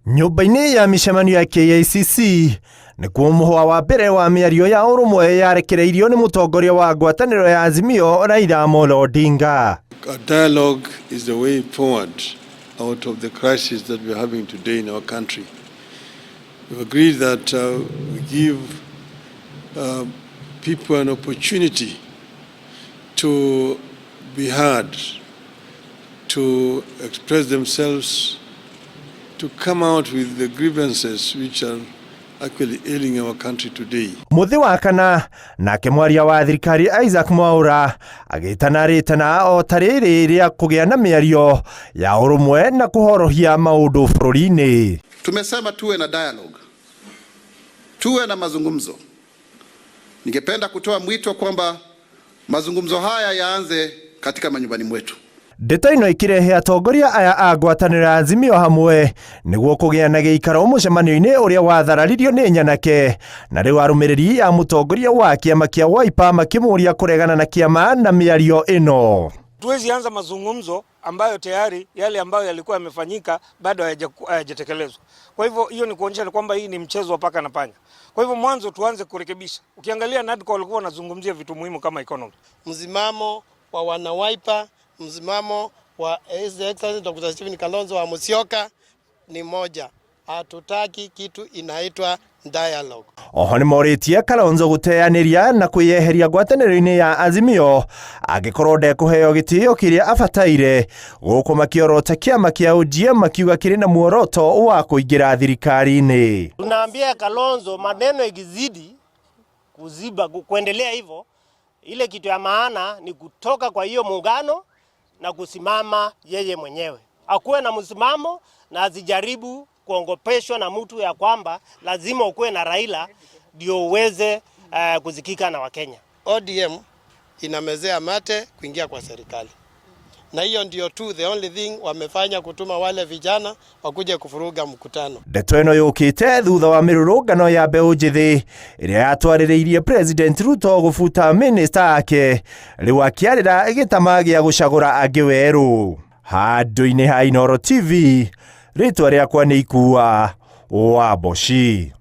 Nyumba-inĩ ya mĩcemanio ya KICC nĩkuo mũhwa wa mbere wa mĩario ya ũrũmwe yarekereirio nĩ mũtongoria wa ngwatanĩro ya Azimio Raila Amolo Odinga. A dialogue is the way forward out of the crisis that we are having today in our country. We've agreed that we give people an opportunity to be heard, to express themselves, to come out with the grievances which are actually ailing our country today. Muthi wa kana nake mwaria wa thirikari Isaac Mwaura agĩtana rĩtana o tarĩrĩ rĩa kũgĩa na mĩario ya ũrũmwe na kũhorohia maũndũ bũrũri-inĩ. Tumesema tuwe na dialogue, tuwe na mazungumzo. Ningependa kutoa mwito kwamba mazungumzo haya yaanze katika manyumbani mwetu. Ndeto ino ikirehe atongoria aya a ngwatanĩro ya Azimio hamwe nĩguo kũgĩa na gĩikaro mũcemanio-inĩ ũrĩa wathararirio nĩ Nyanake, na rĩu arũmĩrĩri a mũtongoria wa kĩama kĩa Wiper makĩmũria kũregana na kĩama na mĩario ĩno. Tuwezi anza mazungumzo ambayo tayari yale ambayo yalikuwa yamefanyika bado hayajatekelezwa. Kwa hivyo hiyo ni kuonyesha kwamba hii ni mchezo wa paka na panya. Kwa hivyo mwanzo tuanze kurekebisha. Ukiangalia NADCO walikuwa wanazungumzia vitu muhimu kama economy. Msimamo wa wana Wiper, msimamo wa His Excellency Dr. Stephen Kalonzo wa Musyoka ni moja. Hatutaki kitu inaitwa dialogue. Oho nĩ morĩtie Kalonzo gũteanĩria na kwĩyeheria ngwatanĩro-inĩ ya Azimio angĩkorwo ndekũheo gĩtĩo kĩrĩa abataire, gũkũ makĩorota kĩama kĩa ODM makiuga kĩrĩ na muoroto wa kũingĩra thirikari-inĩ. Tunaambia Kalonzo maneno ikizidi kuziba kuendelea hivyo, ile kitu ya maana ni kutoka kwa hiyo muungano na kusimama yeye mwenyewe. Akuwe na msimamo na azijaribu kuongopeshwa na mtu ya kwamba lazima ukuwe na Raila ndio uweze kuzikika na Wakenya. ODM inamezea mate kuingia kwa serikali. Na hiyo ndio tu the only thing wamefanya, kutuma wale vijana wakuje kufuruga mkutano. Ndeto ĩno yũkĩte thutha wa mĩrũrũngano ya mbeũ njĩthĩ ĩrĩa yatwarĩrĩirie President Ruto gũbuta minister ake, rĩu akĩarĩra gĩtama gĩa gũcagũra angĩ werũ. Handũ-inĩ ha Inooro TV, rĩtwa rĩakwa nĩ Ikua Wamboci.